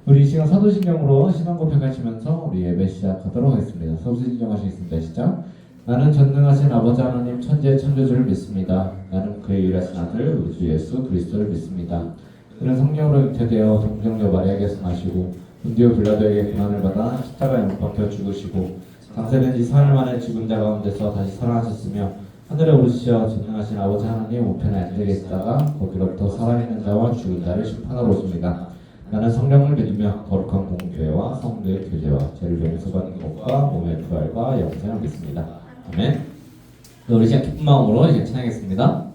우리 이 시간 사도신경으로 신앙 고백하시면서 우리 예배 시작하도록 하겠습니다. 사도신경 하시겠습니다. 시작. 나는 전능하신 아버지 하나님 천지의 창조주를 믿습니다. 나는 그의 유일하신 아들 우리 주 예수 그리스도를 믿습니다. 그는 성령으로 잉태되어 동정녀 마리아에게서 나시고 본디오 빌라도에게 고난을 받아 십자가에 못 박혀 죽으시고 장세된 지 사흘 만에 죽은 자 가운데서 다시 살아나셨으며 하늘에 오르시어 전능하신 아버지 하나님 우편에 앉아 계시다가 거기로부터 살아있는 자와 죽은 자를 심판하러 오십니다. 나는 성령을 믿으며 거룩한 공교회와 성도의 교제와 죄를 용서 받는 것과 몸의 부활과 영생을 믿습니다. 아멘. 우리 시간 기쁜 마음으로 이제 찬양하겠습니다.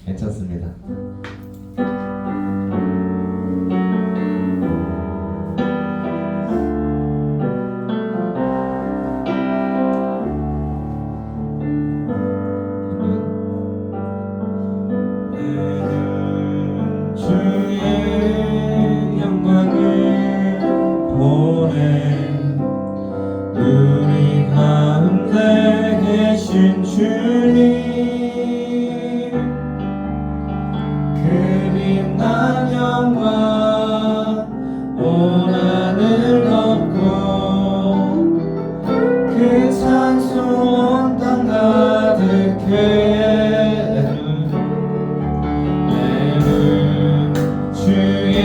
괜찮습니다. 주의 영광을 보내 우리 가운데 계신 주님 그 빛난 영광 온 하늘 덮고 그 찬송 온 땅 가득해 주의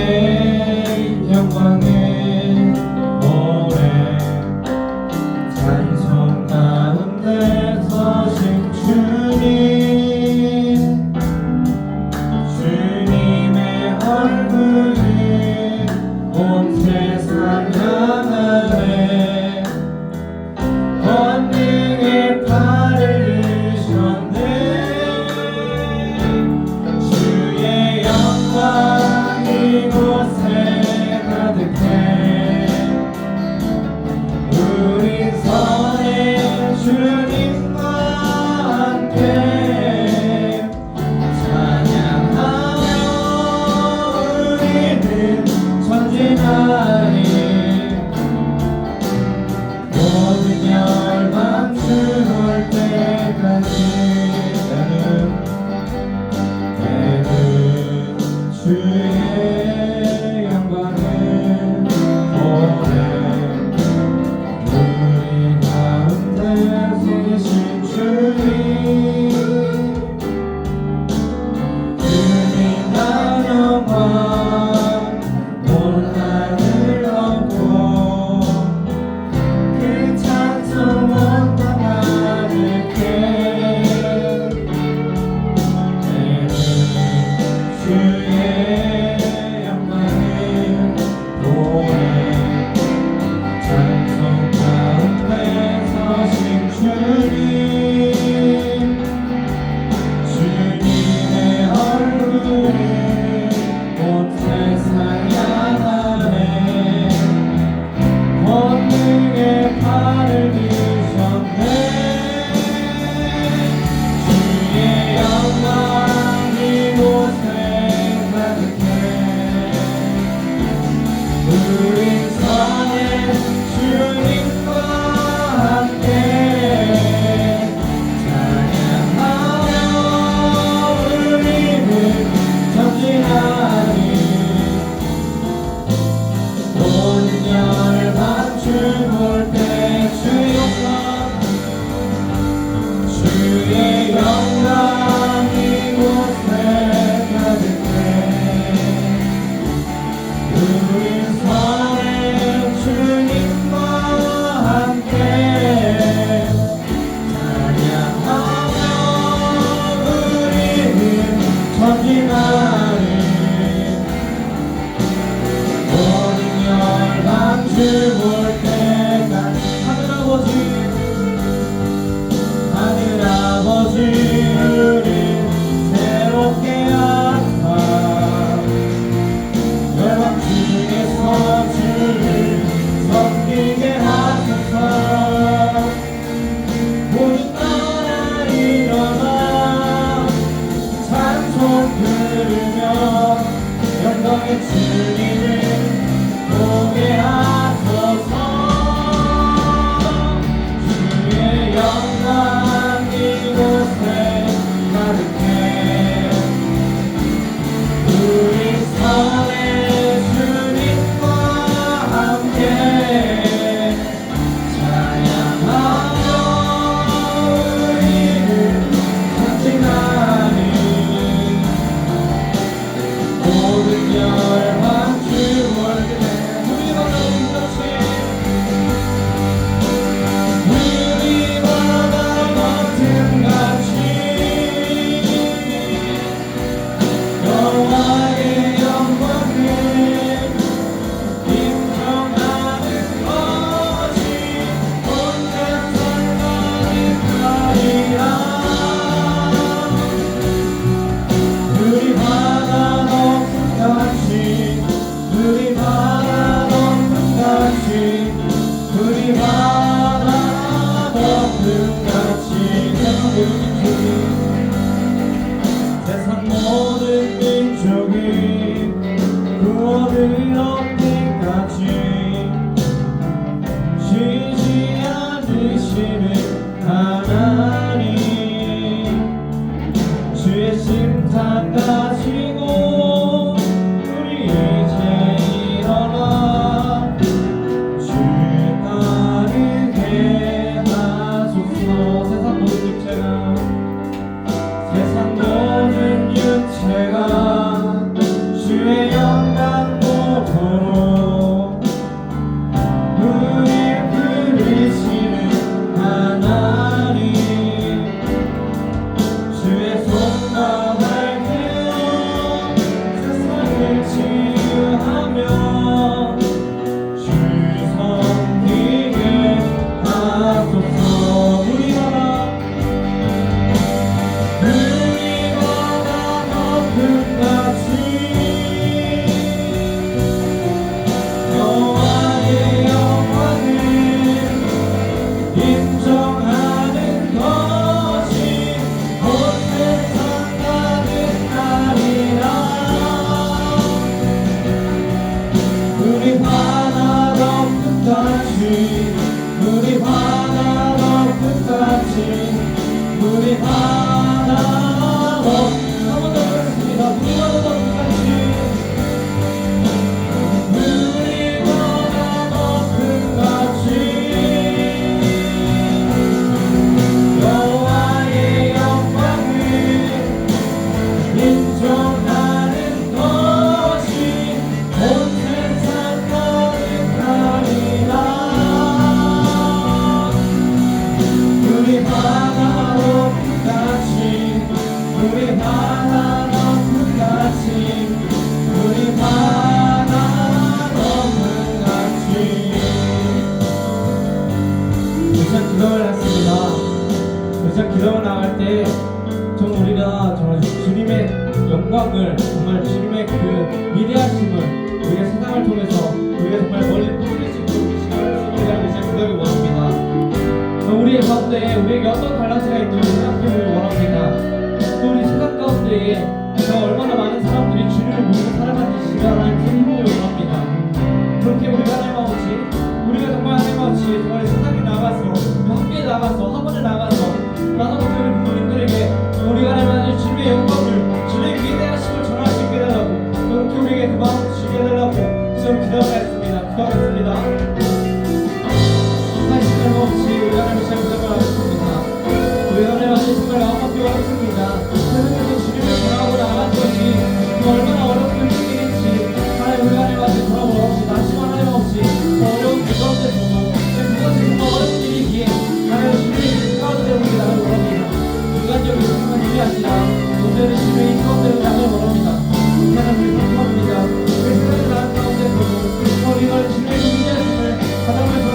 다 가지고 우리 이제 일어나 주 따르게 하소서. 세상 모든 육체가 주의 영광 보도록 우리 부르시는 하나님 주의 손과 발들어 세상을 치유하며 주 섬기게 하소서. 우리 바다 높음같이 여호와의 영광을 인정하는 것이 온 세상 가득하리라. 우리 바다 높음같이 우리 바다 높음같이 우리 바다 한번 더 하겠습니다. 우리 바다 높음같이 우리 바다 높음같이 여호와의 영광을 인정하는 것이 온 세상 가득하리라. 우리 바다 높음같이 우리 바다 높음같이 우리 바다 높음같이. 우선 기도를 했습니다. 우선 기도를 나갈 때 좀 우리가 정말 주님의 영광을 정말 주님의 그 위대하심을 우리가 세상을 통해서 우리가 정말 멀리 뿌릴 수 있도록 시간을 쓰기를 이제 기도를 원합니다. 우리의 가운데 우리에게 어떤 달란트가 있는지 생각해보길 원합니다. 또 우리 세상 가운데에 얼마나 많은 사람들이 주님을 모르고 살아가는 시간을 해보길 원합니다. 그렇게 우리가 하나님 아버지 우리가 정말 하나님 아버지 정말 세상에 나가서 학교에 나가서 학원에 나가서 나눠서 우리 부모님들에게 우리가 하나님 아버지 주님의 영광을 주님의 위대하심을 전할 수 있게 해달라고 그렇게 우리에게 그 마음을 주게 해달라고 지금 기도하겠습니다. 기도하겠습니다. 하나님 없이 우리 하나님 시작 기도를 하겠습니다. 우리 하나님 아버지 정말 마음밖에 하겠습니다. 세상에서 주님을 전하고 나간 것이 얼마나 어려운 일인지 하나님 우리 하나님 아버지 돌아보러 옵시다. 하지만 하나님 없이 어려운 그 가운데서도 그것이 정말 어려운 일이기에 하나님 주님의 가운데 우리 나를 원합니다. 인간적인 것만 일이 아니라 문제는 주님의 이 가운데로 나를 원합니다. 하나님 우리 감사합니다. 우리 세상에 나간 가운데서도 우리가 주님의 위대하심을 바탕으로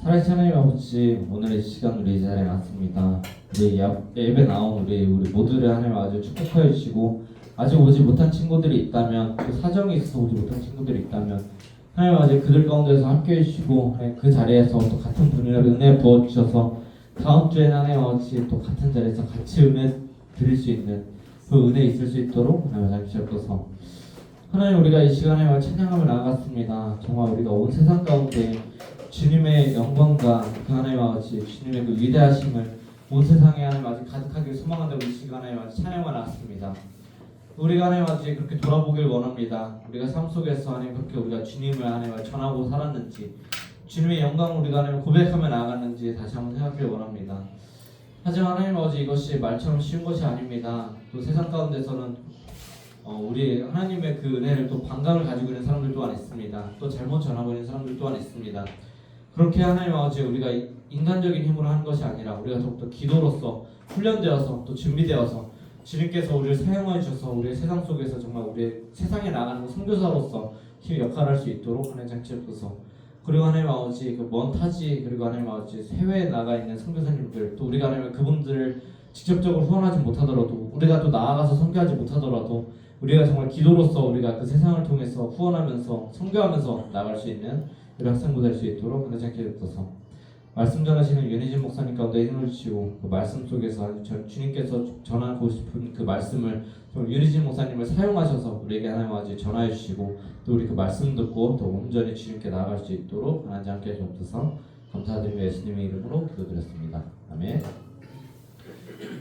살아계신 하나님 아버지 오늘의 시간 우리 이 자리에 왔습니다. 우리 예배 나온 우리 모두를 하나님 아주 축복하여 주시고 아직 오지 못한 친구들이 있다면 또 사정이 있어서 오지 못한 친구들이 있다면 하나님 아버지 그들 가운데서 함께 해주시고 그 자리에서 또 같은 분이라 은혜 부어주셔서 다음 주에는 하나님 아버지 또 같은 자리에서 같이 은혜 드릴 수 있는 그 은혜 있을 수 있도록 하나님 아버지 주셔서 하나님 우리가 이 시간에 찬양함을 나아갔습니다. 정말 우리가 온 세상 가운데 주님의 영광과 그 하나님과 같이 주님의 그 위대하심을 온 세상에 하나님 아주 가득하게 소망한다고 이 시간에 찬양을 나왔습니다. 우리가 하나님 아버지 그렇게 돌아보길 원합니다. 우리가 삶 속에서 하나님 그렇게 우리가 주님을 하나님 전하고 살았는지 주님의 영광을 우리가 하나님 고백하며 나아갔는지 다시 한번 생각하길 원합니다. 하지만 하나님 아버지 이것이 말처럼 쉬운 것이 아닙니다. 또 세상 가운데서는 우리 하나님의 그 은혜를 또 반감을 가지고 있는 사람들 또한 있습니다. 또 잘못 전하고 있는 사람들 또한 있습니다. 그렇게 하나님 아버지 우리가 인간적인 힘으로 하는 것이 아니라 우리가 더욱더 기도로서 훈련되어서 또 준비되어서 주님께서 우리를 사용해 주셔서 우리의 세상 속에서 정말 우리의 세상에 나가는 선교사로서 힘 역할을 할 수 있도록 하나님 장치옵소서. 그리고 하나님 아버지 그 먼 타지 그리고 하나님 아버지 해외에 나가 있는 선교사님들 또 우리가 하나님 그분들을 직접적으로 후원하지 못하더라도 우리가 또 나아가서 선교하지 못하더라도 우리가 정말 기도로서 우리가 그 세상을 통해서 후원하면서 선교하면서 나갈 수 있는 우리 학생부 될 수 있도록 은혜지 않게 되옵소서. 말씀 전하시는 윤희진 목사님 가운데 힘을 주시고 그 말씀 속에서 주님께서 전하고 싶은 그 말씀을 좀 윤희진 목사님을 사용하셔서 우리에게 하나님 아버지 전하여 주시고 또 우리 그 말씀 듣고 더 온전히 주님께 나아갈 수 있도록 하나님 함께 해주옵소서. 감사드리며 예수님의 이름으로 기도드렸습니다. 아멘.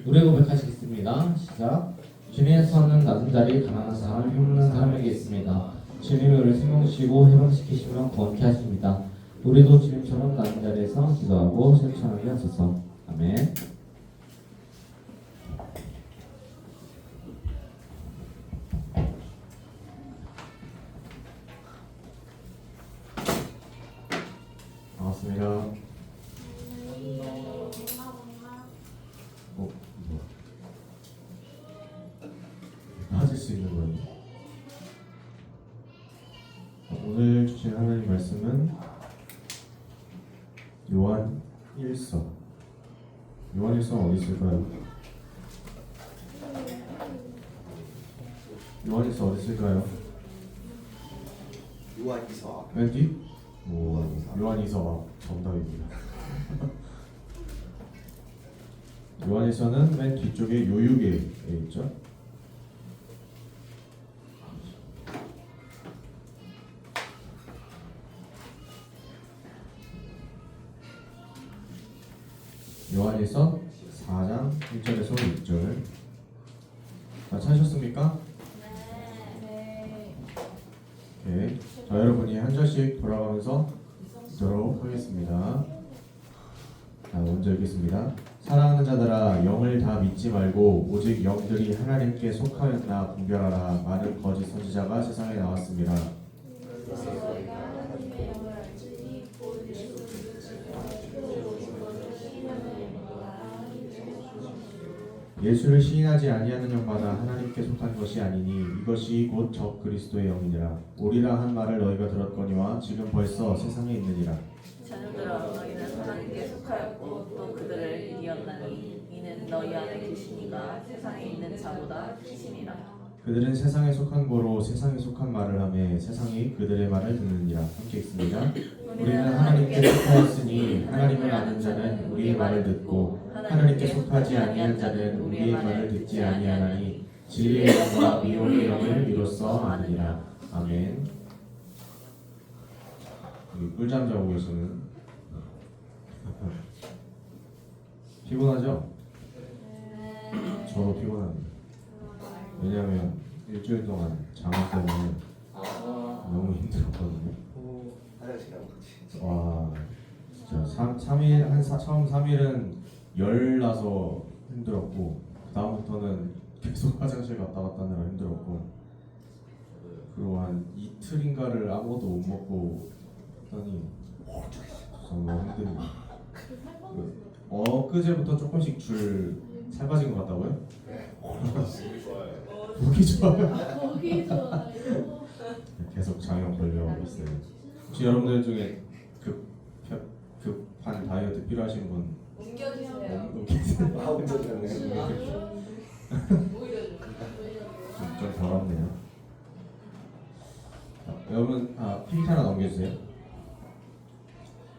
노래 고백하시겠습니다. 시작. 주님께서는 낮은 자리 가난한 사람 힘없는 사람에게 있습니다. 주님이 우리를 생명시키고 해방시키시며 구원케 하십니다. 우리도 주님처럼 낮은 자리에서 기도하고 실천하게 하소서. 아멘. 반갑습니다. 빠질 수 있는 거예요. 오늘 주신 하나님 말씀은 요한 1서. 요한 1서 어디 있을까요? 요한 1서 어디 있을까요? 요한 2서. 맨 뒤? 요한 2서 정답입니다. 요한 1서는 맨 뒤쪽에 요육에 있죠. 요한일서 4장 1절에서 6절. 다 찾으셨습니까? 네. 오케이. 자, 여러분이 한 절씩 돌아가면서 읽도록 하겠습니다. 자, 먼저 읽겠습니다. 사랑하는 자들아, 영을 다 믿지 말고 오직 영들이 하나님께 속하였나 분별하라. 많은 거짓 선지자가 세상에 나왔습니다. 그래서 너희가 하나님의 영을 알지니 곧 예수 그리스도를 예수를 시인하지 아니하는 영마다 하나님께 속한 것이 아니니 이것이 곧 적 그리스도의 영이니라. 오리라 한 말을 너희가 들었거니와 지금 벌써 세상에 있느니라. 자녀들아 너희는 하나님께 속하였고 또 그들을 이겼나니 이는 너희 안에 계시니가 세상에 있는 자보다 크시니라. 그들은 세상에 속한 거로 세상에 속한 말을 하며 세상이 그들의 말을 듣느니라. 함께 읽습니다. 우리는 하나님께 속하였으니 하나님을 아는 자는 우리의 말을 듣고 하나님께 속하지 아니한 자는 우리의 말을 듣지 아니하나니 진리의 영과 미혹의 영을 이로써 아느니라. 아멘. 꿀잠 자고 계시는 피곤하죠? 저도 피곤합니다. 왜냐하면 일주일 동안 장어 때문에 너무 힘들었거든요. 화장실 가고 같이. 와, 진짜 3일 처음 3일은 열 나서 힘들었고 그 다음부터는 계속 화장실 갔다 갔다 하느라 힘들었고 그리고 한 이틀인가를 아무것도 못 먹고 했더니 정말 힘듭니다. 엊그제부터 조금씩 살 빠진 것 같다고요? 보기 좋아요. 거기 좋아요. 계속 장염 걸려가고 있어요. 혹시 여러분들 중에 급한 다이어트 필요하신 분 옮겨주세요. 혼자 들었네. 좀 더럽네요. 여러분 PPT 하나 넘겨주세요.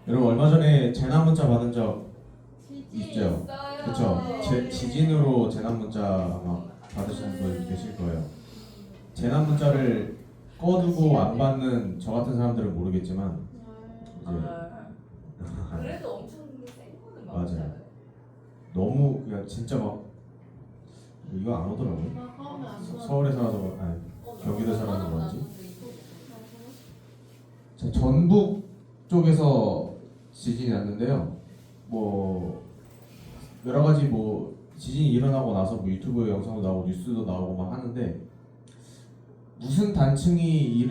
여러분 얼마 전에 재난 문자 받은 적 있죠? 그렇죠. 지진으로 재난 문자 아마 받으시는 분 계실 거예요. 재난 문자를 꺼두고 안 받는 저 같은 사람들은 모르겠지만 이제 그래도 엄청 센 거는 맞아요. 맞잖아요. 너무 그냥 진짜 막 이거 안 오더라고요. 서울에 살아서 경기도 살아서 그런지 전북 쪽에서 지진이 났는데요. 뭐 여러 가지 뭐 지진이 일어나고 나서 뭐 유튜브 영상도 나오고 뉴스도 나오고 막 하는데 무슨 단층이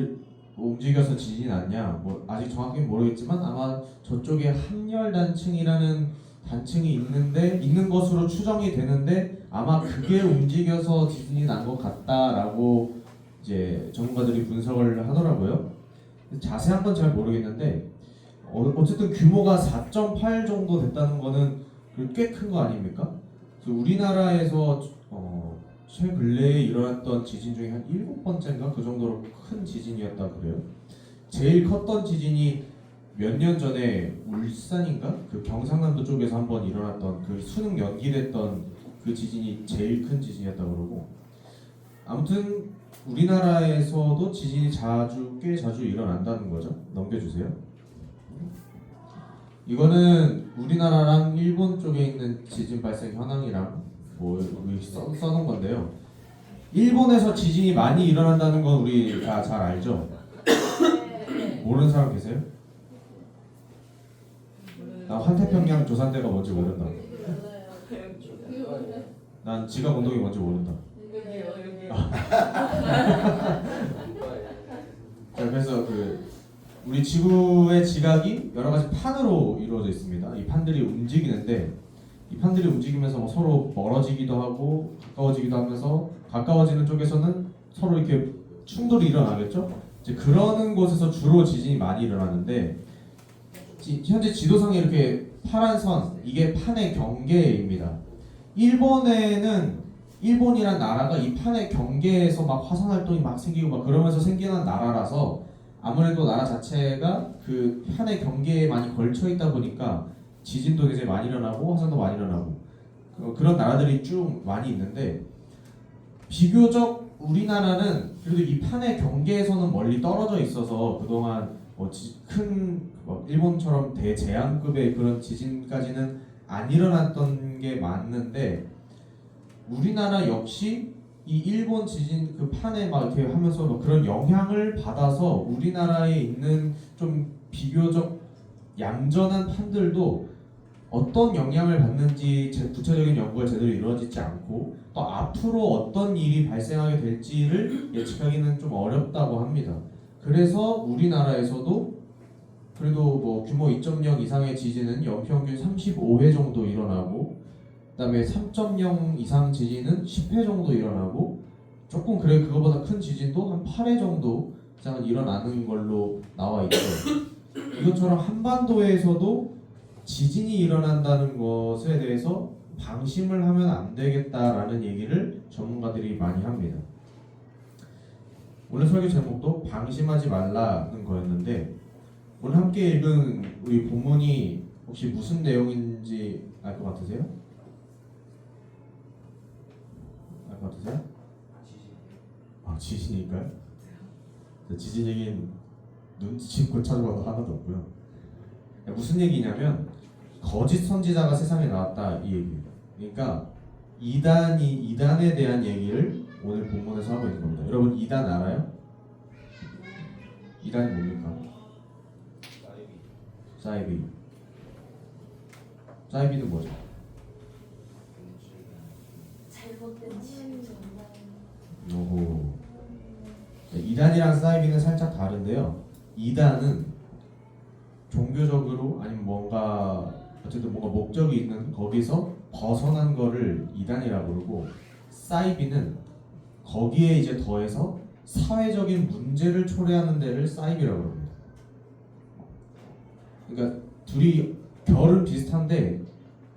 움직여서 지진이 났냐 뭐 아직 정확히 모르겠지만 아마 저쪽에 함열단층이라는 단층이 있는 것으로 추정이 되는데 아마 그게 움직여서 지진이 난 것 같다라고 이제 전문가들이 분석을 하더라고요. 자세한 건 잘 모르겠는데 어쨌든 규모가 4.8 정도 됐다는 거는 꽤 큰 거 아닙니까? 그래서 우리나라에서 최근래에 일어났던 지진 중에 한 7번째인가 그 정도로 큰 지진이었다 그래요. 제일 컸던 지진이 몇 년 전에 울산인가 그 경상남도 쪽에서 한번 일어났던 그 수능 연기됐던 그 지진이 제일 큰 지진이었다 그러고, 아무튼 우리나라에서도 지진이 꽤 자주 일어난다는 거죠. 넘겨주세요. 이거는 우리나라랑 일본 쪽에 있는 지진 발생 현황이랑 여기 써놓은 건데요. 일본에서 지진이 많이 일어난다는 건 우리 다 잘 알죠? 모르는 사람 계세요? 나 환태평양 조산대가 뭔지 모른다. 난 지각 운동이 뭔지 모른다. 자, 그래서 우리 지구의 지각이 여러 가지 판으로 이루어져 있습니다. 이 판들이 움직이는데, 이 판들이 움직이면서 뭐 서로 멀어지기도 하고 가까워지기도 하면서, 가까워지는 쪽에서는 서로 이렇게 충돌이 일어나겠죠. 이제 그러는 곳에서 주로 지진이 많이 일어나는데, 현재 지도상에 이렇게 파란 선, 이게 판의 경계입니다. 일본이란 나라가 이 판의 경계에서 막 화산 활동이 막 생기고 막 그러면서 생기는 나라라서, 아무래도 나라 자체가 그 판의 경계에 많이 걸쳐 있다 보니까 지진도 굉장히 많이 일어나고 화산도 많이 일어나고 그런 나라들이 쭉 많이 있는데, 비교적 우리나라는 그래도 이 판의 경계에서는 멀리 떨어져 있어서 그동안 일본처럼 대재앙급의 그런 지진까지는 안 일어났던 게 맞는데, 우리나라 역시 이 일본 지진 그 판에 막 이렇게 하면서 뭐 그런 영향을 받아서 우리나라에 있는 좀 비교적 얌전한 판들도 어떤 영향을 받는지 구체적인 연구가 제대로 이루어지지 않고, 또 앞으로 어떤 일이 발생하게 될지를 예측하기는 좀 어렵다고 합니다. 그래서 우리나라에서도 그래도 뭐 규모 2.0 이상의 지진은 연평균 35회 정도 일어나고, 그다음에 3.0 이상 지진은 10회 정도 일어나고, 조금 그거보다 큰 지진도 한 8회 정도 이상은 일어나는 걸로 나와 있죠. 이것처럼 한반도에서도 지진이 일어난다는 것에 대해서 방심을 하면 안 되겠다라는 얘기를 전문가들이 많이 합니다. 오늘 설교 제목도 방심하지 말라는 거였는데, 오늘 함께 읽은 우리 본문이 혹시 무슨 내용인지 알 것 같으세요? 알 것 같으세요? 지진일까요? 지진 얘기는 눈치껏 찾아봐도 하나도 없고요. 무슨 얘기냐면 거짓 선지자가 세상에 나왔다 이 얘기예요. 그러니까 이단에 대한 얘기를 오늘 본문에서 하고 있는 겁니다. 여러분 이단 알아요? 이단이 뭡니까? 사이비는 뭐죠? 잘못된 지식. 오호. 이단이랑 사이비는 살짝 다른데요. 이단은 종교적으로 아니면 어쨌든 뭔가 목적이 있는 거기서 벗어난 거를 이단이라고 그러고, 사이비는 거기에 이제 더해서 사회적인 문제를 초래하는 데를 사이비라고 합니다. 그러니까 둘이 결은 비슷한데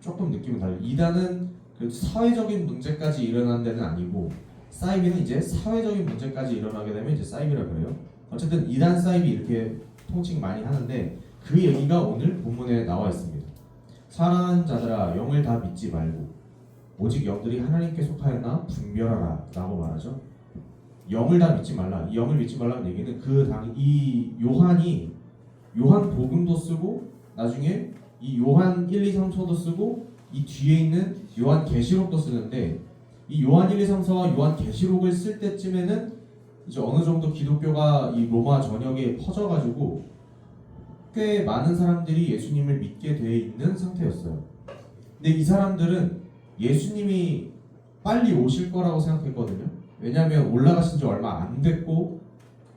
조금 느낌은 달라요. 이단은 사회적인 문제까지 일어나는 데는 아니고, 사이비는 이제 사회적인 문제까지 일어나게 되면 이제 사이비라고 그래요. 어쨌든 이단 사이비 이렇게 통칭 많이 하는데, 그 얘기가 오늘 본문에 나와 있습니다. 사랑하는 자들아, 영을 다 믿지 말고 오직 영들이 하나님께 속하였나 분별하라 라고 말하죠. 영을 다 믿지 말라. 이 영을 믿지 말라는 얘기는 이 요한 복음도 쓰고, 나중에 이 요한 1, 2, 3서도 쓰고, 이 뒤에 있는 요한 계시록도 쓰는데, 이 요한 1, 2, 3서와 요한 계시록을 쓸 때쯤에는 이제 어느 정도 기독교가 이 로마 전역에 퍼져가지고 꽤 많은 사람들이 예수님을 믿게 돼 있는 상태였어요. 근데 이 사람들은 예수님이 빨리 오실 거라고 생각했거든요. 왜냐하면 올라가신 지 얼마 안 됐고,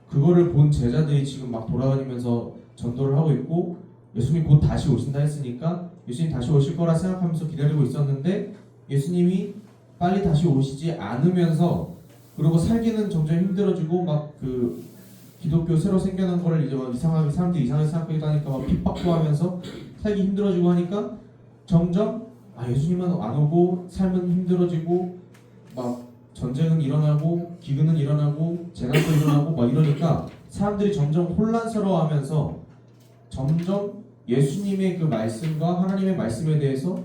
그거를 본 제자들이 지금 막 돌아다니면서 전도를 하고 있고, 예수님이 곧 다시 오신다 했으니까 예수님 다시 오실 거라 생각하면서 기다리고 있었는데, 예수님이 빨리 다시 오시지 않으면서, 그리고 살기는 점점 힘들어지고 막 기독교 새로 생겨난 거를 이제 막 이상하게 사람들이 이상하게 생각하기도 하니까 막 핍박도 하면서 살기 힘들어지고 하니까 점점 예수님은 안 오고 삶은 힘들어지고 막 전쟁은 일어나고 기근은 일어나고 재난도 일어나고 막 이러니까 사람들이 점점 혼란스러워하면서 점점 예수님의 그 말씀과 하나님의 말씀에 대해서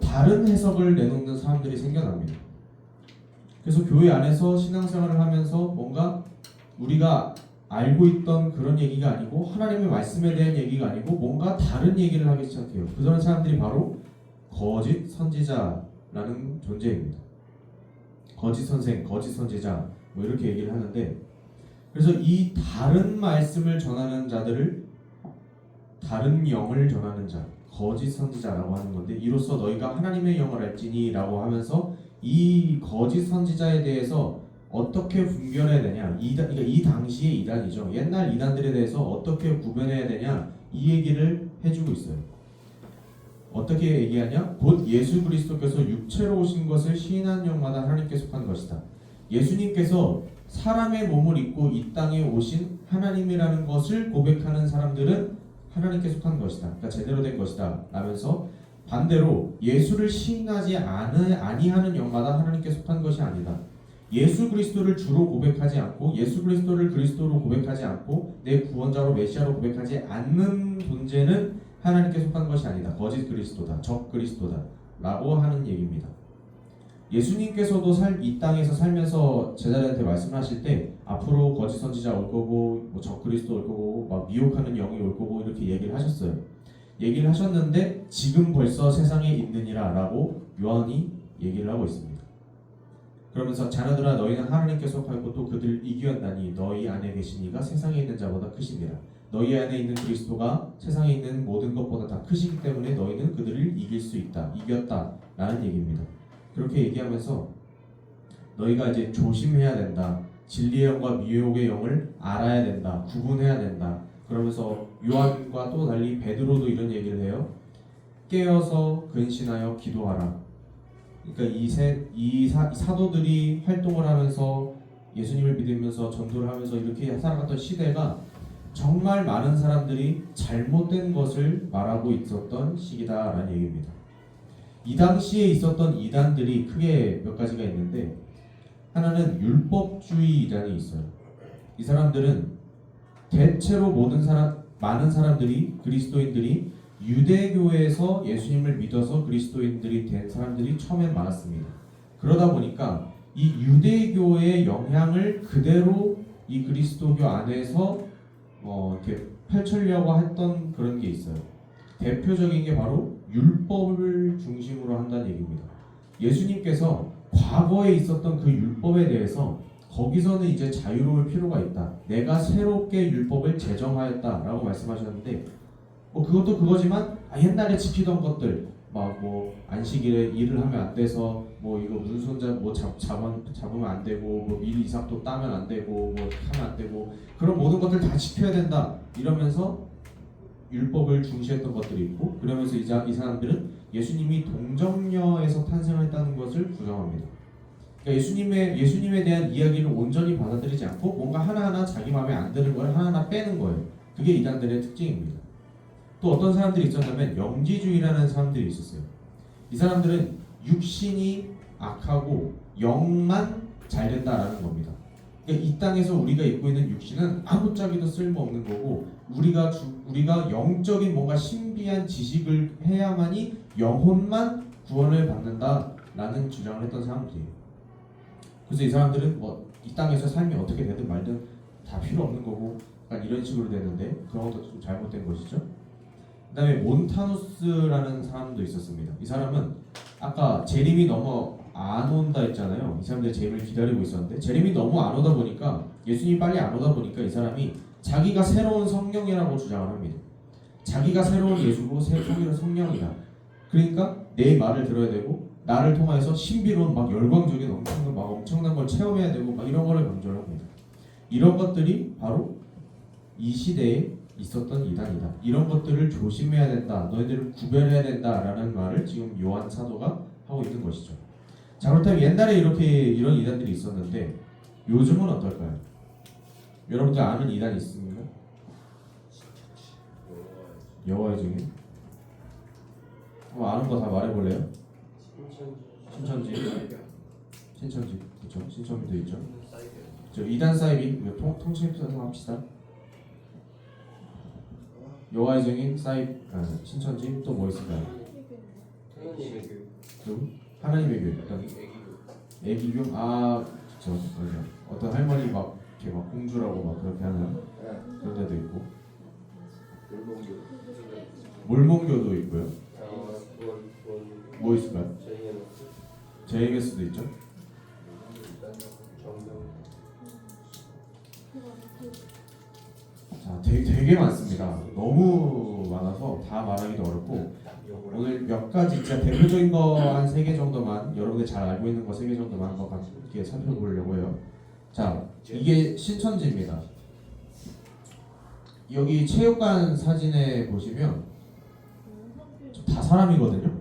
다른 해석을 내놓는 사람들이 생겨납니다. 그래서 교회 안에서 신앙생활을 하면서 뭔가 우리가 알고 있던 그런 얘기가 아니고 하나님의 말씀에 대한 얘기가 아니고 뭔가 다른 얘기를 하기 시작해요. 그런 사람들이 바로 거짓 선지자라는 존재입니다. 거짓 선생, 거짓 선지자 뭐 이렇게 얘기를 하는데, 그래서 이 다른 말씀을 전하는 자들을 다른 영을 전하는 자, 거짓 선지자라고 하는 건데, 이로써 너희가 하나님의 영을 알지니라고 하면서 이 거짓 선지자에 대해서 어떻게 분별해야 되냐, 그러니까 이 당시의 이단이죠. 옛날 이단들에 대해서 어떻게 구별해야 되냐, 이 얘기를 해주고 있어요. 어떻게 얘기하냐? 곧 예수 그리스도께서 육체로 오신 것을 시인한 영마다 하나님께 속한 것이다. 예수님께서 사람의 몸을 입고 이 땅에 오신 하나님이라는 것을 고백하는 사람들은 하나님께 속한 것이다. 그러니까 제대로 된 것이다. 라면서 반대로 예수를 시인하지 아니하는 영마다 하나님께 속한 것이 아니다. 예수 그리스도를 주로 고백하지 않고 예수 그리스도를 그리스도로 고백하지 않고 내 구원자로 메시아로 고백하지 않는 존재는 하나님께 속한 것이 아니다. 거짓 그리스도다. 적 그리스도다. 라고 하는 얘기입니다. 예수님께서도 이 땅에서 살면서 제자들한테 말씀하실 때 앞으로 거짓 선지자 올 거고 적 그리스도 올 거고 막 미혹하는 영이 올 거고 이렇게 얘기를 하셨어요. 얘기를 하셨는데 지금 벌써 세상에 있느니라 라고 요한이 얘기를 하고 있습니다. 그러면서 자녀들아 너희는 하나님께 속하고 또 그들을 이기었나니 너희 안에 계신 이가 세상에 있는 자보다 크시니라. 너희 안에 있는 그리스도가 세상에 있는 모든 것보다 다 크시기 때문에 너희는 그들을 이길 수 있다. 이겼다. 라는 얘기입니다. 그렇게 얘기하면서 너희가 이제 조심해야 된다. 진리의 영과 미혹의 영을 알아야 된다. 구분해야 된다. 그러면서 요한과 또 달리 베드로도 이런 얘기를 해요. 깨어서 근신하여 기도하라. 그러니까 이 사도들이 활동을 하면서 예수님을 믿으면서 전도를 하면서 이렇게 살아갔던 시대가 정말 많은 사람들이 잘못된 것을 말하고 있었던 시기다라는 얘기입니다. 이 당시에 있었던 이단들이 크게 몇 가지가 있는데, 하나는 율법주의 이단이 있어요. 이 사람들은 대체로 많은 사람들이 그리스도인들이 유대교에서 예수님을 믿어서 그리스도인들이 된 사람들이 처음엔 많았습니다. 그러다 보니까 이 유대교의 영향을 그대로 이 그리스도교 안에서 이렇게 펼치려고 했던 그런 게 있어요. 대표적인 게 바로 율법을 중심으로 한다는 얘기입니다. 예수님께서 과거에 있었던 그 율법에 대해서 거기서는 이제 자유로울 필요가 있다. 내가 새롭게 율법을 제정하였다라고 말씀하셨는데, 그것도 그거지만 옛날에 지키던 것들 막 안식일에 일을 하면 안 돼서 이거 무슨 손자 잡으면 안 되고 밀 이삭도 따면 안 되고 하면 안 되고 그런 모든 것들 다 지켜야 된다 이러면서 율법을 중시했던 것들이 있고, 그러면서 이 사람들은 예수님이 동정녀에서 탄생했다는 것을 부정합니다. 그러니까 예수님에 대한 이야기를 온전히 받아들이지 않고 뭔가 하나하나 자기 마음에 안 드는 걸 하나하나 빼는 거예요. 그게 이단들의 특징입니다. 또 어떤 사람들이 있었냐면 영지주의라는 사람들이 있었어요. 이 사람들은 육신이 악하고 영만 잘 된다라는 겁니다. 그러니까 이 땅에서 우리가 입고 있는 육신은 아무짝에도 쓸모없는 거고, 우리가 영적인 뭔가 신비한 지식을 해야만이 영혼만 구원을 받는다라는 주장을 했던 사람들이에요. 그래서 이 사람들은 이 땅에서 삶이 어떻게 되든 말든 다 필요 없는 거고 약간 이런 식으로 되는데, 그런 것도 좀 잘못된 것이죠. 그 다음에 몬타누스라는 사람도 있었습니다. 이 사람은 아까 재림이 너무 안 온다 했잖아요. 이 사람들이 재림을 기다리고 있었는데 재림이 너무 안 오다 보니까, 예수님이 빨리 안 오다 보니까 이 사람이 자기가 새로운 성령이라고 주장을 합니다. 자기가 새로운 예수고 새로운 성령이다. 그러니까 내 말을 들어야 되고 나를 통해서 신비로운 열광적인 엄청난 걸 체험해야 되고 이런 거를 강조를 합니다. 이런 것들이 바로 이 시대에 있었던 이단이다. 이런 것들을 조심해야 된다. 너희들을 구별해야 된다라는 말을 지금 요한 사도가 하고 있는 것이죠. 자, 그렇다면 옛날에 이런 이단들이 있었는데 요즘은 어떨까요? 여러분들 아는 이단 있습니까? 여호와의 증인. 아는 거 다 말해볼래요? 신천지. 신천지 그렇죠. 신천지도 있죠. 저 이단 사이비 통칭해서 합시다. 여호와의 증인 사이비 신천지 또 뭐 있을까요? 하나님의 교육. 그리고 하나님의 교육 어떤 애기교 그쵸 맞아요. 어떤 할머니 막 이렇게 막 공주라고 막 그렇게 하는 그런 데도 있고 물봉교. 몰몬교도 있고요. 원. 뭐 있을까요? 저희는 JMS도 있죠. 정정. 자, 되게 많습니다. 너무 많아서 다 말하기도 어렵고 오늘 몇 가지 진짜 대표적인 거 한 3개 정도만 여러분들 잘 알고 있는 거 3개 정도만 한번 함께 살펴보려고 해요. 자, 이게 신천지입니다. 여기 체육관 사진에 보시면 다 사람이거든요.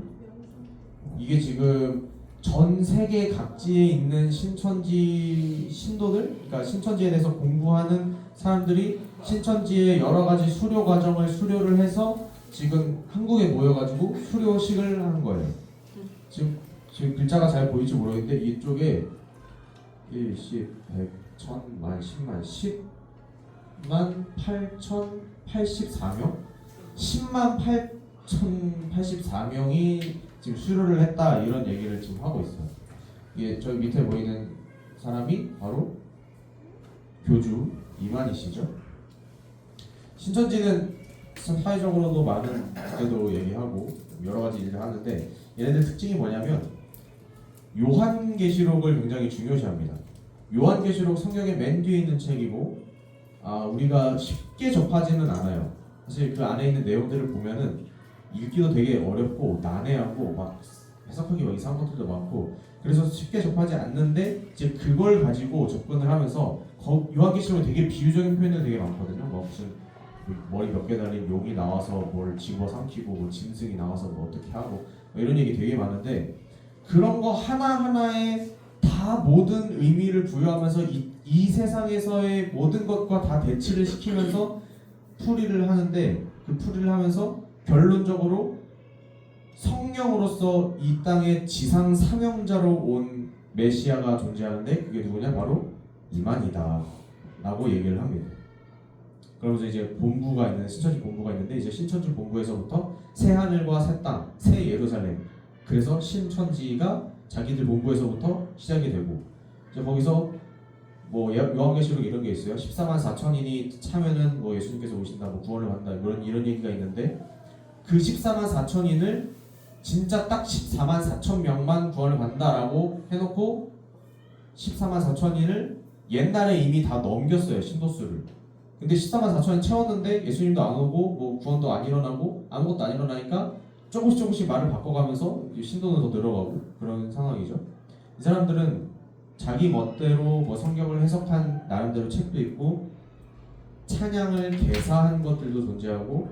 이게 지금 전 세계 각지에 있는 신천지 신도들, 그러니까 신천지에 대해서 공부하는 사람들이 신천지의 여러 가지 수료 과정을 수료를 해서 지금 한국에 모여가지고 수료식을 하는 거예요. 지금 글자가 잘 보일지 모르겠는데 이쪽에 1, 10, 100, 1000, 만, 10만, 10만 8,084명? 10만 8,084명이 지금 수료를 했다 이런 얘기를 지금 하고 있어요. 이게 저기 밑에 보이는 사람이 바로 교주 이만희씨죠. 신천지는 사회적으로도 많은 주제도 얘기하고 여러 가지 일을 하는데 얘네들 특징이 뭐냐면 요한계시록을 굉장히 중요시합니다. 요한계시록 성경의 맨 뒤에 있는 책이고 우리가 쉽게 접하지는 않아요. 사실 그 안에 있는 내용들을 보면은 읽기도 되게 어렵고 난해하고 막 해석하기 막 이상한 것들도 많고 그래서 쉽게 접하지 않는데 이제 그걸 가지고 접근을 하면서 요한계시록에 되게 비유적인 표현들 되게 많거든요. 뭐 무슨 머리 몇 개 달린 용이 나와서 뭘 집어삼키고 뭐 짐승이 나와서 뭐 어떻게 하고 뭐 이런 얘기 되게 많은데 그런 거 하나하나에 다 모든 의미를 부여하면서 이 세상에서의 모든 것과 다 대치를 시키면서 풀이를 하는데 그 풀이를 하면서 결론적으로 성령으로서 이 땅의 지상 사명자로 온 메시아가 존재하는데 그게 누구냐? 바로 이만희다 라고 얘기를 합니다. 그러면서 이제 본부가 있는 신천지 본부가 있는데 이제 신천지 본부에서부터 새 하늘과 새 땅, 새 예루살렘 그래서 신천지가 자기들 본부에서부터 시작이 되고 이제 거기서 뭐 요한계시록 이런 게 있어요. 14만 4천인이 차면은 뭐 예수님께서 오신다, 뭐 구원을 받는다 이런 얘기가 있는데 그 14만 4천인을 진짜 딱 14만 4천 명만 구원을 받는다라고 해놓고 14만 4천인을 옛날에 이미 다 넘겼어요 신도수를. 근데 14만 4천인 채웠는데 예수님도 안 오고 뭐 구원도 안 일어나고 아무것도 안 일어나니까 조금씩 말을 바꿔가면서 신도는 더 늘어가고 그런 상황이죠. 이 사람들은 자기 멋대로 뭐 성경을 해석한 나름대로 책도 있고 찬양을 개사한 것들도 존재하고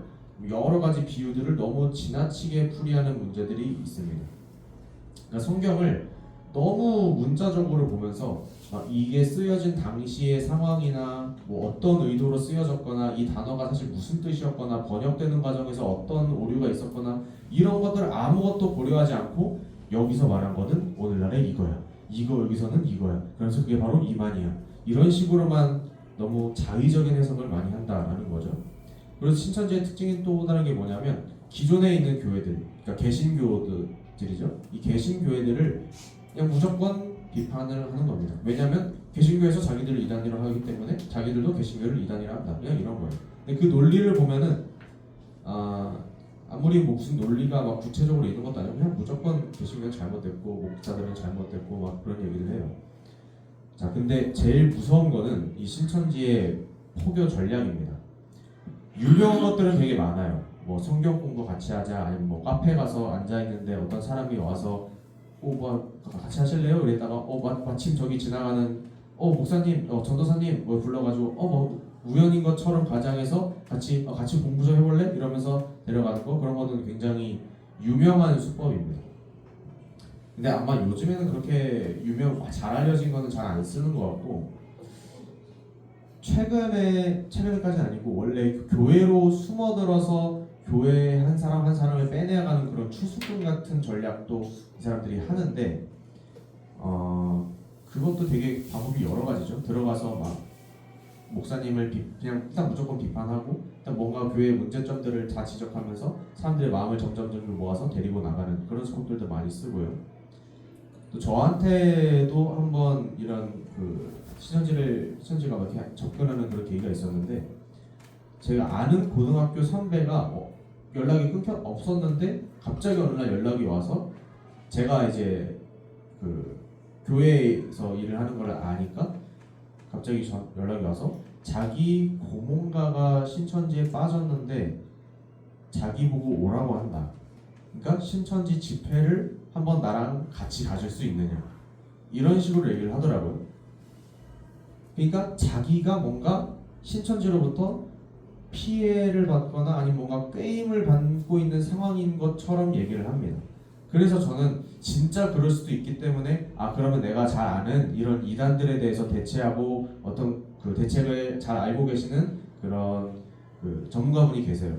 여러 가지 비유들을 너무 지나치게 풀이하는 문제들이 있습니다. 그러니까 성경을 너무 문자적으로 보면서 이게 쓰여진 당시의 상황이나 뭐 어떤 의도로 쓰여졌거나 이 단어가 사실 무슨 뜻이었거나 번역되는 과정에서 어떤 오류가 있었거나 이런 것들을 아무것도 고려하지 않고 여기서 말한 거는 오늘날의 이거야. 이거 여기서는 이거야. 그래서 그게 바로 이만이야. 이런 식으로만 너무 자의적인 해석을 많이 한다라는 거죠. 그래서 신천지의 특징이 또 다른 게 뭐냐면 기존에 있는 교회들, 그러니까 개신교들이죠. 이 개신교회들을 그냥 무조건 비판을 하는 겁니다. 왜냐하면 개신교에서 자기들을 이단이라 하기 때문에 자기들도 개신교를 이단이라 한다. 그냥 이런 거예요. 근데 그 논리를 보면은 아무리 뭐 무슨 논리가 막 구체적으로 있는 것도 아니고 그냥 무조건 개신교는 잘못됐고 목사들은 잘못됐고 막 그런 얘기를 해요. 자, 근데 제일 무서운 거는 이 신천지의 포교 전략입니다. 유명한 것들은 되게 많아요. 뭐 성경 공부 같이 하자, 아니면 뭐 카페 가서 앉아 있는데 어떤 사람이 와서 뭐 같이 하실래요? 이랬다가 마침 저기 지나가는 목사님, 전도사님 뭐 불러가지고 뭐 우연인 것처럼 가장해서 같이 공부 좀 해볼래? 이러면서 데려가는 거 그런 거는 굉장히 유명한 수법입니다. 근데 아마 요즘에는 그렇게 잘 알려진 거는 잘 안 쓰는 것 같고 최근에까지는 아니고 원래 교회로 숨어들어서 교회 한 사람 한 사람을 빼내가는 그런 추수꾼 같은 전략도 이 사람들이 하는데 그것도 되게 방법이 여러 가지죠. 들어가서 막 목사님을 그냥 일단 무조건 비판하고 일단 뭔가 교회의 문제점들을 다 지적하면서 사람들의 마음을 점점 모아서 데리고 나가는 그런 스코프들도 많이 쓰고요. 또 저한테도 한번 이런 신천지가 막 이렇게 접근하는 그런 계기가 있었는데, 제가 아는 고등학교 선배가 연락이 없었는데 갑자기 어느 날 연락이 와서, 제가 이제 교회에서 일을 하는 걸 아니까 갑자기 연락이 와서 자기 고모가가 신천지에 빠졌는데 자기 보고 오라고 한다. 그러니까 신천지 집회를 한번 나랑 같이 가실 수 있느냐, 이런 식으로 얘기를 하더라고요. 그러니까 자기가 뭔가 신천지로부터 피해를 받거나 아니면 뭔가 꾀임을 받고 있는 상황인 것처럼 얘기를 합니다. 그래서 저는 진짜 그럴 수도 있기 때문에 그러면 내가 잘 아는 이런 이단들에 대해서 대체하고 어떤 대책을 잘 알고 계시는 그런 전문가분이 계세요.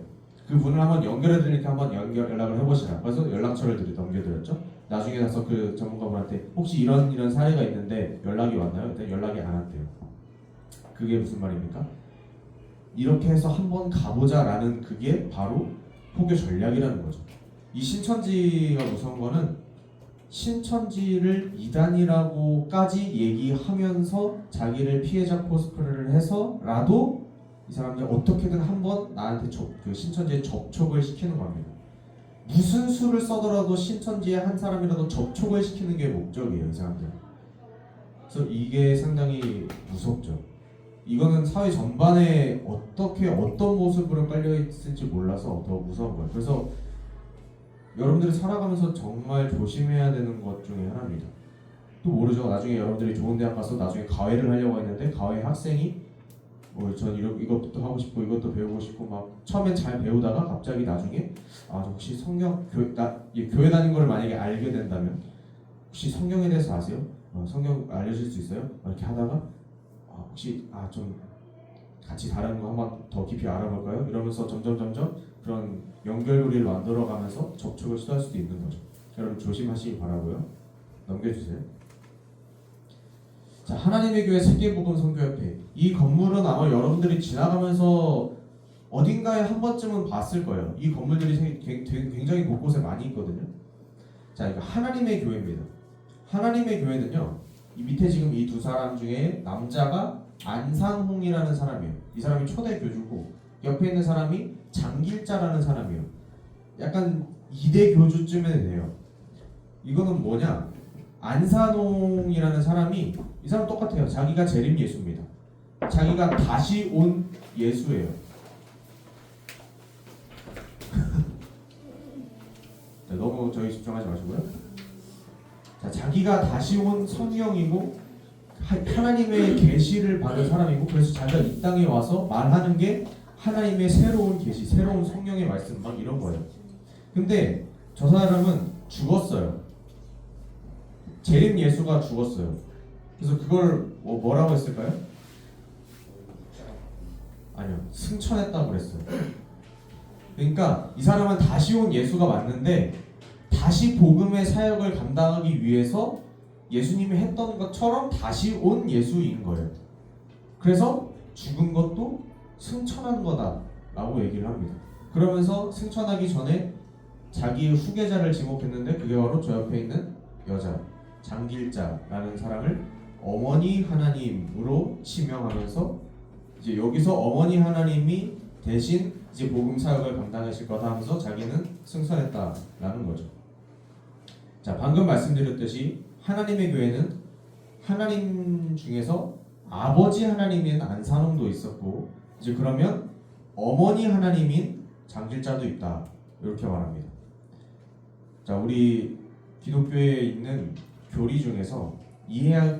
그분을 한번 연결해드리니까 한번 연락을 해보시라. 그래서 연락처를 넘겨드렸죠. 나중에 가서 그 전문가분한테 혹시 이런 사례가 있는데 연락이 왔나요? 그때 연락이 안 왔대요. 그게 무슨 말입니까? 이렇게 해서 한번 가보자라는 그게 바로 포교 전략이라는 거죠. 이 신천지가 무서운 거는 신천지를 이단이라고까지 얘기하면서 자기를 피해자 코스프레를 해서라도 이 사람들 어떻게든 한번 나한테 신천지에 접촉을 시키는 겁니다. 무슨 수를 써더라도 신천지에 한 사람이라도 접촉을 시키는 게 목적이에요, 이 사람들. 그래서 이게 상당히 무섭죠. 이거는 사회 전반에 어떤 모습으로 깔려 있을지 몰라서 더 무서운 거예요. 그래서 여러분들이 살아가면서 정말 조심해야 되는 것 중에 하나입니다. 또 모르죠. 나중에 여러분들이 좋은 대학 가서 나중에 과외를 하려고 했는데 과외 학생이 전 이것도 하고 싶고 이것도 배우고 싶고 막 처음엔 잘 배우다가 갑자기 나중에 혹시 성경 교회 다닌 걸 만약에 알게 된다면 혹시 성경에 대해서 아세요? 성경 알려줄 수 있어요? 이렇게 하다가 혹시 좀 같이 다른 거 한번 더 깊이 알아볼까요? 이러면서 점점 그런 연결고리를 만들어가면서 접촉을 시도할 수도 있는 거죠. 여러분 조심하시기 바라고요. 넘겨주세요. 자, 하나님의 교회 세계복음 선교협회. 이 건물은 아마 여러분들이 지나가면서 어딘가에 한 번쯤은 봤을 거예요. 이 건물들이 굉장히 곳곳에 많이 있거든요. 자, 이거 하나님의 교회입니다. 하나님의 교회는요, 이 밑에 지금 이 두 사람 중에 남자가 안상홍이라는 사람이에요. 이 사람이 초대 교주고 옆에 있는 사람이 장길자라는 사람이에요. 약간 2대 교주쯤에 돼요. 이거는 뭐냐? 안산홍이라는 사람이, 이 사람 똑같아요. 자기가 재림 예수입니다. 자기가 다시 온 예수예요. 자, 너무 저희 집중하지 마시고요. 자, 자기가 다시 온 성령이고 하나님의 계시를 받은 사람이고, 그래서 자기가 이 땅에 와서 말하는 게 하나님의 새로운 계시, 새로운 성령의 말씀 막 이런 거예요. 근데 저 사람은 죽었어요. 재림 예수가 죽었어요. 그래서 그걸 뭐라고 했을까요? 아니요, 승천했다고 그랬어요. 그러니까 이 사람은 다시 온 예수가 맞는데 다시 복음의 사역을 감당하기 위해서 예수님이 했던 것처럼 다시 온 예수인 거예요. 그래서 죽은 것도 승천한 거다라고 얘기를 합니다. 그러면서 승천하기 전에 자기의 후계자를 지목했는데 그게 바로 저 옆에 있는 여자 장길자라는 사람을 어머니 하나님으로 지명하면서 이제 여기서 어머니 하나님이 대신 이제 복음 사역을 감당하실 거다 하면서 자기는 승천했다라는 거죠. 자, 방금 말씀드렸듯이 하나님의 교회는 하나님 중에서 아버지 하나님인 안산홍도 있었고, 이제 그러면 어머니 하나님인 장길자도 있다, 이렇게 말합니다. 자, 우리 기독교에 있는 교리 중에서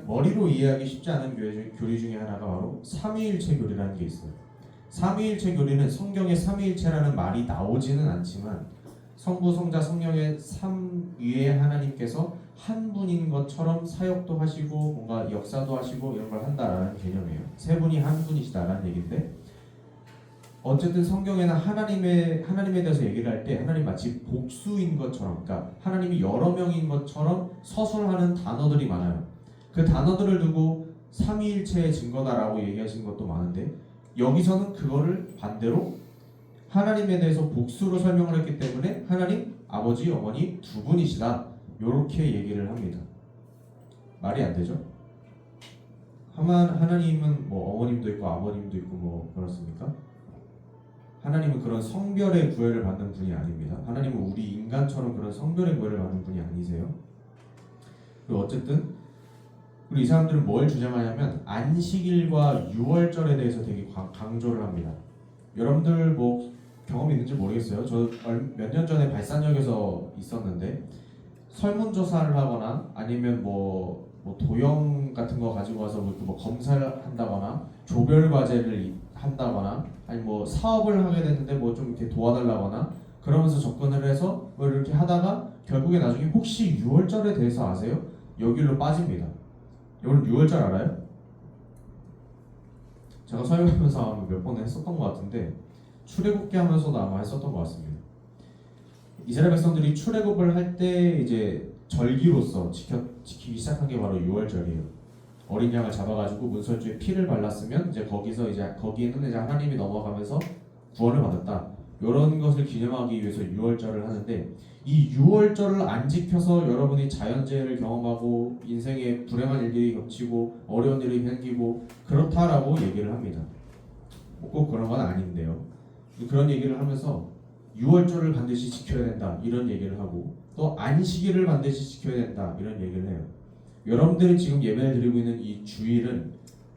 머리로 이해하기 쉽지 않은 교리 중에 하나가 바로 삼위일체 교리라는 게 있어요. 삼위일체 교리는 성경에 삼위일체라는 말이 나오지는 않지만 성부, 성자, 성령의 삼위의 하나님께서 한 분인 것처럼 사역도 하시고 뭔가 역사도 하시고 이런 걸 한다라는 개념이에요. 세 분이 한 분이시다라는 얘기인데 어쨌든 성경에는 하나님에 대해서 얘기를 할 때 하나님 마치 복수인 것처럼, 그러니까 하나님이 여러 명인 것처럼 서술하는 단어들이 많아요. 그 단어들을 두고 삼위일체의 증거다라고 얘기하신 것도 많은데 여기서는 그거를 반대로 하나님에 대해서 복수로 설명을 했기 때문에 하나님 아버지 어머니 두 분이시다 이렇게 얘기를 합니다. 말이 안 되죠? 하나님은 뭐 어머님도 있고 아버님도 있고 뭐 그렇습니까? 하나님은 그런 성별의 구애를 받는 분이 아닙니다. 하나님은 우리 인간처럼 그런 성별의 구애를 받는 분이 아니세요. 그리고 어쨌든 우리 이 사람들은 뭘 주장하냐면 안식일과 유월절에 대해서 되게 강조를 합니다. 여러분들 뭐 경험이 있는지 모르겠어요. 저 몇 년 전에 발산역에서 있었는데 설문조사를 하거나 아니면 뭐 도형 같은 거 가지고 와서 뭐 검사를 한다거나 조별 과제를 한다거나 아니 뭐 사업을 하게 됐는데 뭐 좀 이렇게 도와달라거나 그러면서 접근을 해서 뭐 이렇게 하다가 결국에 나중에 혹시 유월절에 대해서 아세요? 여기로 빠집니다. 여러분 유월절 알아요? 제가 설교하면서 아마 몇 번 했었던 것 같은데 출애굽기 하면서도 아마 했었던 것 같습니다. 이스라엘 백성들이 출애굽을 할 때 이제 절기로서 지키기 시작한 게 바로 유월절이에요. 어린 양을 잡아가지고 문설주에 피를 발랐으면 이제 거기에는 이제 하나님이 넘어가면서 구원을 받았다. 이런 것을 기념하기 위해서 유월절을 하는데 이 유월절을 안 지켜서 여러분이 자연재해를 경험하고 인생에 불행한 일들이 겹치고 어려운 일이 생기고 그렇다라고 얘기를 합니다. 꼭 그런 건 아닌데요. 그런 얘기를 하면서 유월절을 반드시 지켜야 된다 이런 얘기를 하고 또 안식일을 반드시 지켜야 된다 이런 얘기를 해요. 여러분들이 지금 예배를 드리고 있는 이 주일은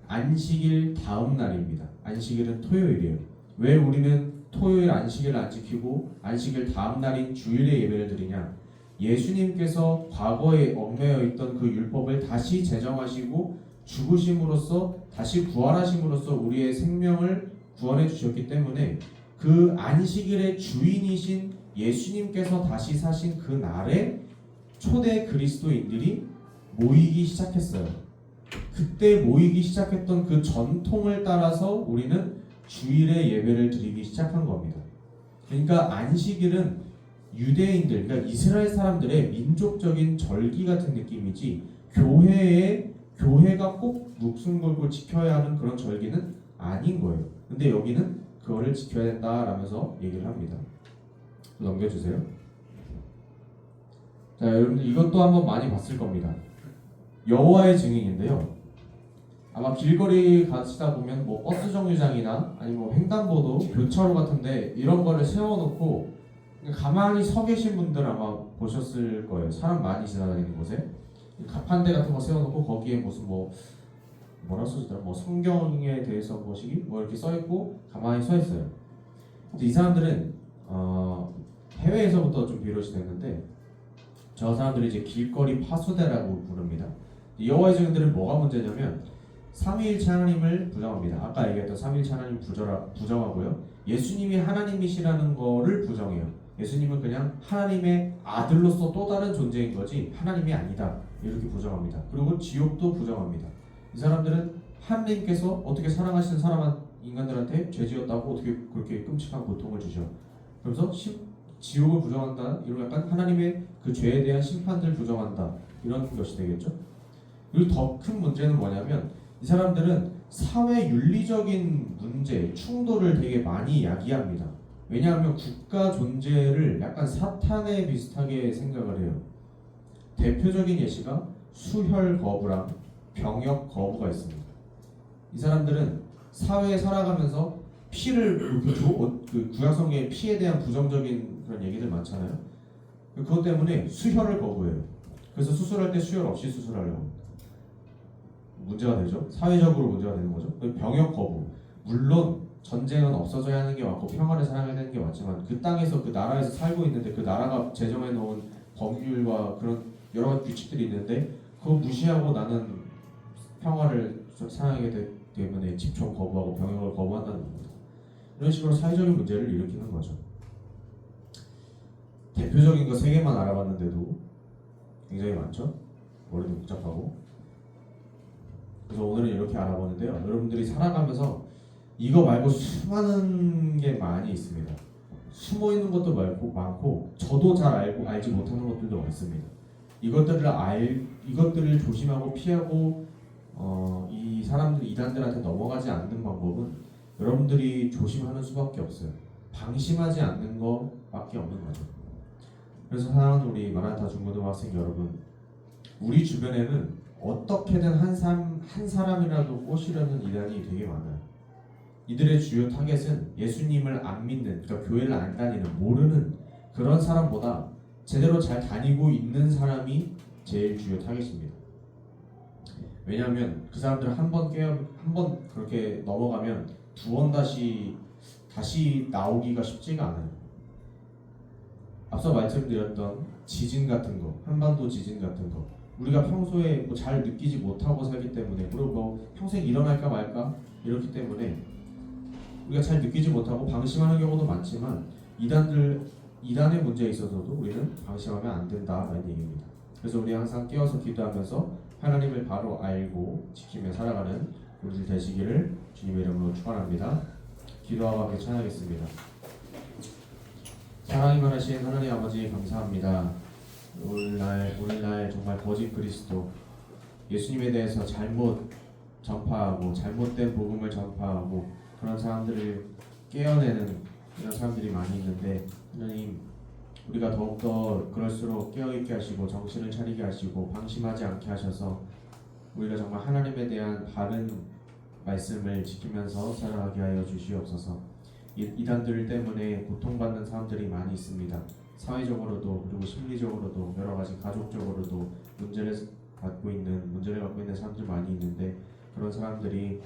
안식일 다음 날입니다. 안식일은 토요일이에요. 왜 우리는 토요일 안식일을 안 지키고 안식일 다음 날인 주일에 예배를 드리냐? 예수님께서 과거에 얽매여 있던 그 율법을 다시 제정하시고 죽으심으로써 다시 부활하심으로써 우리의 생명을 구원해 주셨기 때문에 그 안식일의 주인이신 예수님께서 다시 사신 그 날에 초대 그리스도인들이 모이기 시작했어요. 그때 모이기 시작했던 그 전통을 따라서 우리는 주일에 예배를 드리기 시작한 겁니다. 그러니까 안식일은 유대인들, 그러니까 이스라엘 사람들의 민족적인 절기 같은 느낌이지 교회가 꼭 목숨 걸고 지켜야 하는 그런 절기는 아닌 거예요. 근데 여기는 그거를 지켜야 된다라면서 얘기를 합니다. 넘겨주세요. 자, 여러분들 이것도 한번 많이 봤을 겁니다. 여호와의 증인인데요. 아마 길거리 가시다 보면 뭐 버스 정류장이나 아니면 뭐 횡단보도, 교차로 같은데 이런 거를 세워놓고 가만히 서 계신 분들 아마 보셨을 거예요. 사람 많이 지나다니는 곳에 가판대 같은 거 세워놓고 거기에 무슨 뭐라 써있더라? 뭐 성경에 대해서 뭐시기 뭐 이렇게 써있고 가만히 서 있어요. 근데 이 사람들은 해외에서부터 좀 비롯이 됐는데 저 사람들이 이제 길거리 파수대라고 부릅니다. 여호와의 증인들은 뭐가 문제냐면 삼위일체 하나님을 부정합니다. 아까 얘기했던 삼위일체 하나님 부정하고요. 예수님이 하나님이시라는 거를 부정해요. 예수님은 그냥 하나님의 아들로서 또 다른 존재인 거지 하나님이 아니다. 이렇게 부정합니다. 그리고 지옥도 부정합니다. 이 사람들은 하나님께서 어떻게 사랑하시는 인간들한테 죄 지었다고 어떻게 그렇게 끔찍한 고통을 주셔. 그래서 지옥을 부정한다. 이런 약간 하나님의 그 죄에 대한 심판을 부정한다. 이런 것이 되겠죠. 그리고 더 큰 문제는 뭐냐면 이 사람들은 사회 윤리적인 문제, 충돌을 되게 많이 야기합니다. 왜냐하면 국가 존재를 약간 사탄에 비슷하게 생각을 해요. 대표적인 예시가 수혈 거부랑 병역 거부가 있습니다. 이 사람들은 사회에 살아가면서 피를 그 구약성경의 피에 대한 부정적인 그런 얘기들 많잖아요. 그것 때문에 수혈을 거부해요. 그래서 수술할 때 수혈 없이 수술하려고 합니다. 문제가 되죠. 사회적으로 문제가 되는 거죠. 병역 거부. 물론 전쟁은 없어져야 하는 게 맞고 평화를 사랑해야 되는 게 맞지만 그 땅에서 그 나라에서 살고 있는데 그 나라가 제정해 놓은 법률과 그런 여러 가지 규칙들이 있는데 그거 무시하고 나는 평화를 사랑하게 되기 때문에 집총 거부하고 병역을 거부한다는 겁니다. 이런 식으로 사회적인 문제를 일으키는 거죠. 대표적인 거 3개만 알아봤는데도 굉장히 많죠. 머리도 복잡하고. 그래서 오늘은 이렇게 알아보는데요. 여러분들이 살아가면서 이거 말고 수많은 게 많이 있습니다. 숨어 있는 것도 많고 저도 잘 알지 못하는 것들도 많습니다. 이것들을 조심하고 피하고 이 사람들 이단들한테 넘어가지 않는 방법은 여러분들이 조심하는 수밖에 없어요. 방심하지 않는 것밖에 없는 거죠. 그래서 사랑하는 우리 마라나타 중고등학생 여러분, 우리 주변에는 어떻게든 한 사람이라도 꼬시려는 이단이 되게 많아요. 이들의 주요 타겟은 예수님을 안 믿는, 그러니까 교회를 안 다니는, 모르는 그런 사람보다 제대로 잘 다니고 있는 사람이 제일 주요 타겟입니다. 왜냐하면 그 사람들은 한 번 그렇게 넘어가면 두 번 다시 나오기가 쉽지가 않아요. 앞서 말씀드렸던 지진 같은 거, 한반도 지진 같은 거, 우리가 평소에 뭐 잘 느끼지 못하고 살기 때문에, 그리고 뭐 평생 일어날까 말까 이렇기 때문에 우리가 잘 느끼지 못하고 방심하는 경우도 많지만 이단의 문제에 있어서도 우리는 방심하면 안 된다라는 얘기입니다. 그래서 우리 항상 깨어서 기도하면서 하나님을 바로 알고 지키며 살아가는 우리들 되시기를 주님의 이름으로 축원합니다. 기도하고 함께 찬양하겠습니다. 사랑이 많으신 하나님 아버지 감사합니다. 오늘날 정말 거짓 그리스도, 예수님에 대해서 잘못 전파하고 잘못된 복음을 전파하고 그런 사람들을 깨어내는 이런 사람들이 많이 있는데, 하나님 우리가 더욱더 그럴수록 깨어있게 하시고 정신을 차리게 하시고 방심하지 않게 하셔서 우리가 정말 하나님에 대한 바른 말씀을 지키면서 살아가게 하여 주시옵소서. 이단들 때문에 고통받는 사람들이 많이 있습니다. 사회적으로도 그리고 심리적으로도 여러 가지 가족적으로도 문제를 갖고 있는 사람들 많이 있는데, 그런 사람들이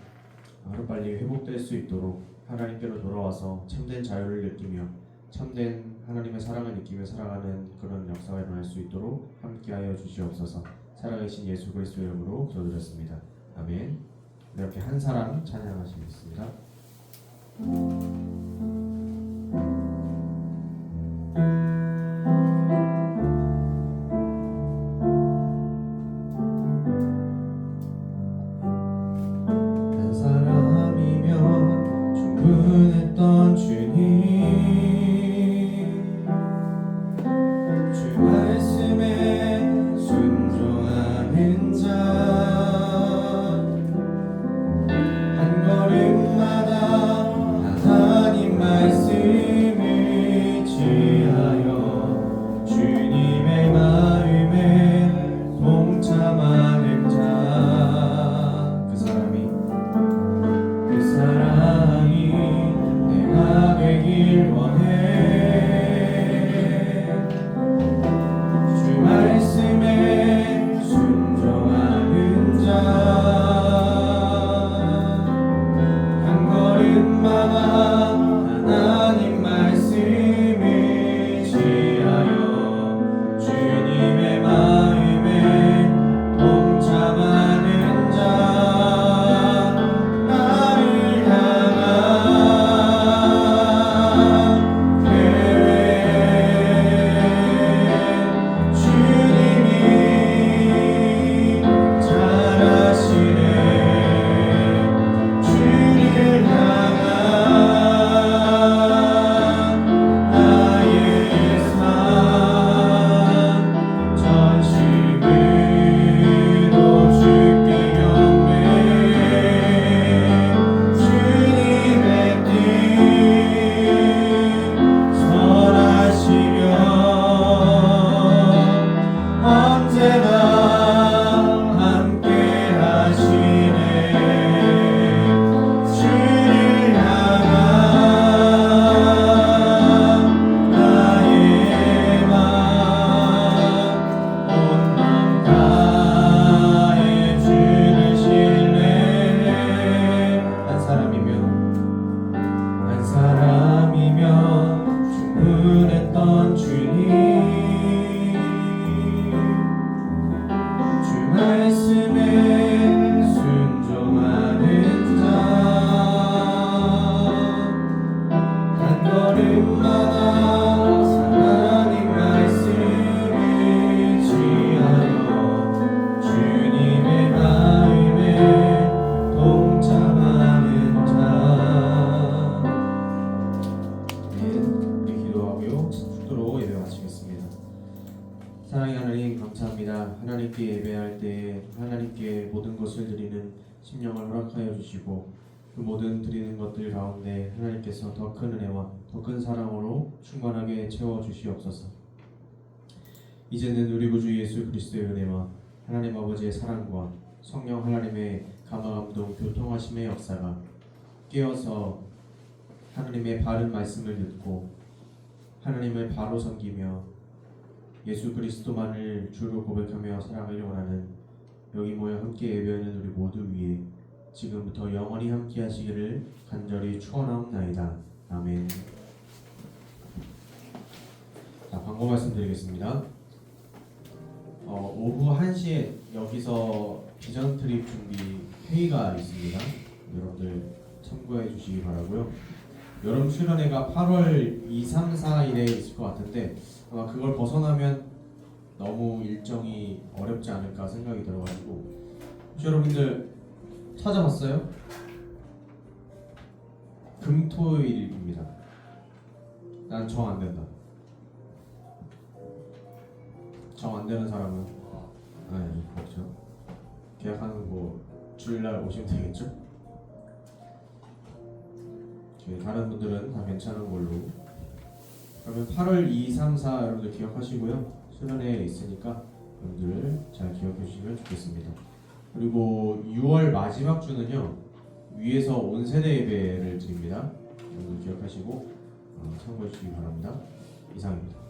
하루빨리 회복될 수 있도록 하나님께로 돌아와서 참된 자유를 느끼며 참된 하나님의 사랑을 느끼며 살아가는 그런 역사가 일어날 수 있도록 함께하여 주시옵소서. 살아계신 예수 그리스도의 이름으로 기도드렸습니다. 아멘. 이렇게 한 사람 찬양하시겠습니다. 한 사람이면 충분했던 주님, 주 말씀에 순종하는 자, 한 걸음마다 하나님 말씀을 취하여 주님의 마음에 동참하는 자, 그 사랑이 내가 되길 원해. 주 말씀에 순종하는 자, 한 걸음마다 하나님 말씀을 취하여 주님의 마음에 동참하는 자, 나를 향한 계획 주님이 잘하시네. 주를 향한 나의 삶, 전심으로 주께 경배, 주님의 뜻 선하시며 언제나 함께 하시네. 주를 향한 나의 맘, 온 맘 다해 주를 신뢰해. 한 사람이면 충분했던 주님, 주 말씀에 순종하는 자, 한 걸음마다 하나님 말씀을 취하여 나갈 때에 하나님께 모든 것을 드리는 심령을 허락하여 주시고 그 모든 드리는 것들 가운데 하나님께서 더 큰 은혜와 더 큰 사랑으로 충만하게 채워 주시옵소서. 이제는 우리 구주 예수 그리스도의 은혜와 하나님 아버지의 사랑과 성령 하나님의 감화감동 교통하심의 역사가 깨어서 하나님의 바른 말씀을 듣고 하나님을 바로 섬기며 예수 그리스도만을 주로 고백하며 살아가길 원하는 여기 모여 함께 예배하는 우리 모두 위에 지금부터 영원히 함께 하시기를 간절히 축원하옵나이다. 아멘. 자, 광고 말씀드리겠습니다. 오후 1시에 여기서 비전 트립 준비 회의가 있습니다. 여러분들 참고해 주시기 바라고요. 여름 수련회가 8월 2, 3, 4일에 있을 것 같은데 아마 그걸 벗어나면 너무 일정이 어렵지 않을까 생각이 들어가지고 혹시 여러분들 찾아봤어요? 금토일입니다. 난 정 안 된다. 정 안 되는 사람은 그렇죠. 계약하는 뭐 주일날 오시면 되겠죠? 다른 분들은 다 괜찮은 걸로. 그러면 8월 2, 3, 4 여러분들 기억하시고요. 수련회에 있으니까 여러분들 잘 기억해 주시면 좋겠습니다. 그리고 6월 마지막 주는요 위에서 온세대 예배를 드립니다. 여러분들 기억하시고 참고해 주시기 바랍니다. 이상입니다.